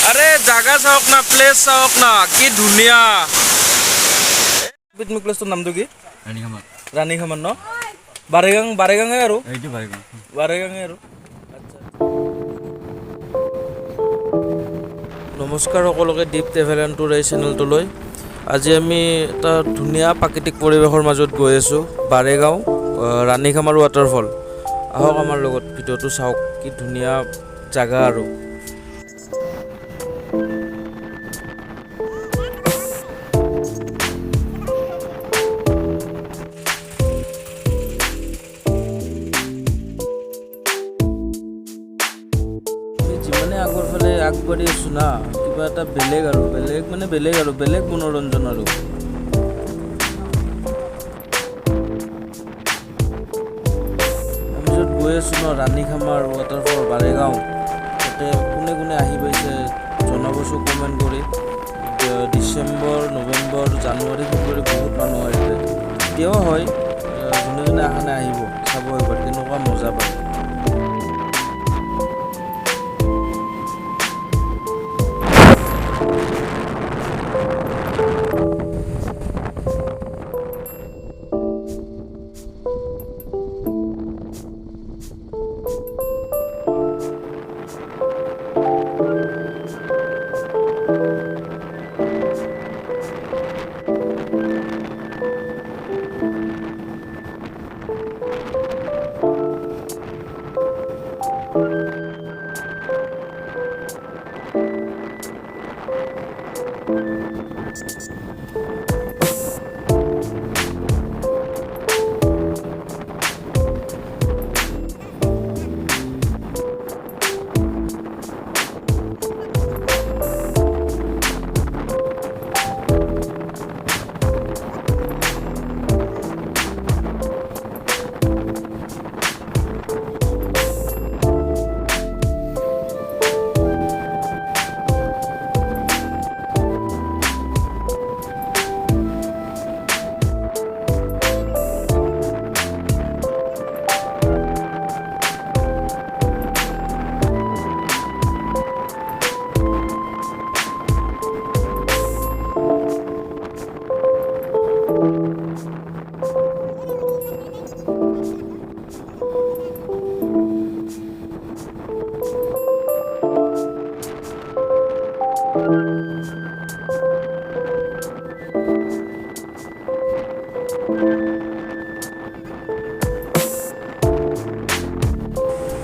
আৰে জাগা চাওক না, প্লেস চাওক না, কি ধুনীয়া। পিকনিক প্লেচটোৰ নামটো কি? ৰাণীখামাৰ ন? বাৰেগাঙে আৰু বাৰেগাঙে আৰু নমস্কাৰ সকলোকে দীপ ট্ৰেভেল এণ্ড টুৰ এই চেনেলটোলৈ। আজি আমি এটা ধুনীয়া প্ৰাকৃতিক পৰিৱেশৰ মাজত গৈ আছোঁ, বাৰেগাঁও ৰাণীখামাৰ ৱাটাৰফল। আহক আমাৰ লগত, ভিডিঅ'টো চাওক, কি ধুনীয়া জাগা আৰু। যিমানে আগৰ ফালে আগবাঢ়ি আছোঁ না, কিবা এটা বেলেগ মনোৰঞ্জন আৰু। আমি য'ত গৈ আছোঁ ন, ৰাণীখামাৰ ৱাটাৰফল বাৰেগাঁও, তাতে কোনে কোনে আহি পাইছে জনাবচোন কমেণ্ট কৰি। ডিচেম্বৰ, নৱেম্বৰ, জানুৱাৰী, ফেব্ৰুৱাৰী বহুত মানুহ আহিছে। এতিয়াও হয়, যোনে যোনে অহা নাই আহিব, চাব এবাৰ কেনেকুৱা মজা পায়।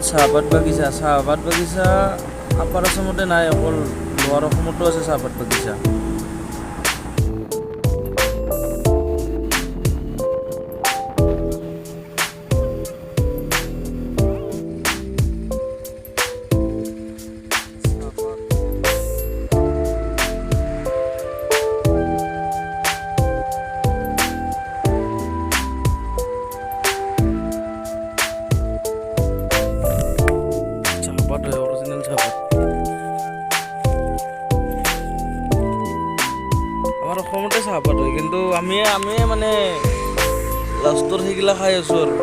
চাহপাত বাগিচা আপাৰ অসমতে নাই, অকল লোৱাৰ অসমতো আছে চাহপাত বাগিচা। অৰিজিনেল চাহপাত আমাৰ অসমতে চাহপাত হয়, কিন্তু আমি মানে লাষ্টত সেইগিলা খাই আছোঁ আৰু।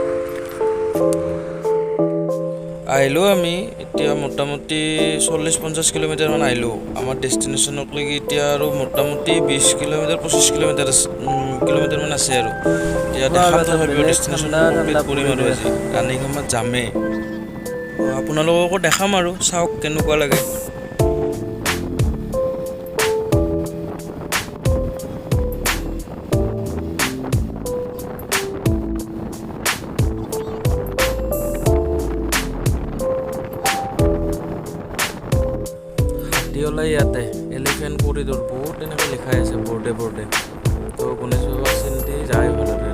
আহিলোঁ আমি এতিয়া মোটামুটি 40-50 কিলোমিটাৰমান আহিলোঁ আমাৰ ডেষ্টিনেশ্যনকলৈকে। এতিয়া আৰু মোটামুটি 20 কিলোমিটাৰ 25 কিলোমিটাৰমান আছে আৰু। এতিয়া দেখাম তথাপিও ডেষ্টিনেশ্যন কমপ্লিট কৰিম আৰু আজি। ৰাণীখামাত যামেই, আপোনালোককো দেখাম আৰু, চাওক কেনেকুৱা লাগে। হাতীঅলা ইয়াতে এলিফেণ্ট কৰিডৰ বহুত তেনেকৈ লিখাই আছে বৰ্ডে। তো গণেশৰ চিন্তি যায় ভাল আৰু।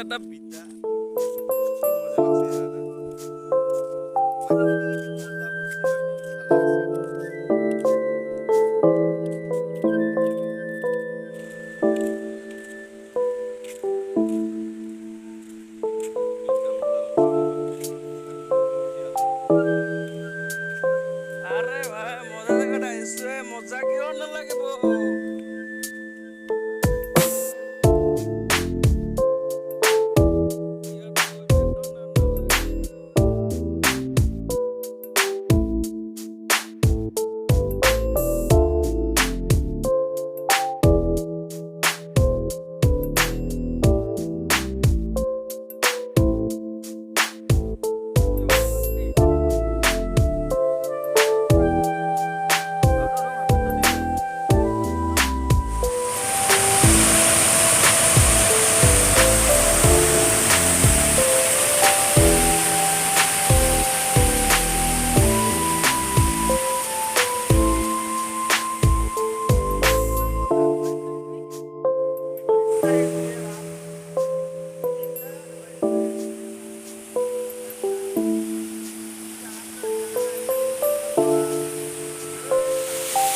এটা বিতা আরে ভাই মজা জায়গাটা এসে মজা কিয় নালাগিব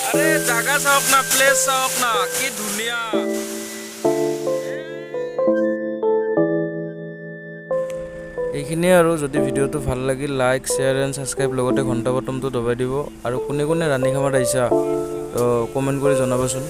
আরে জাগা চাওক না প্লেস চাওক না কি ধুনীয়া এইখিনিয়ে আৰু যদি ভিডিঅ'টো ভাল লাগিল লাইক শ্বেয়াৰ এণ্ড ছাবস্ক্ৰাইব লগতে ঘণ্টা বটনটো দবাই দিব আৰু কোনে কোনে ৰাণী খামাত আহিছা কমেণ্ট কৰি জনাবচোন।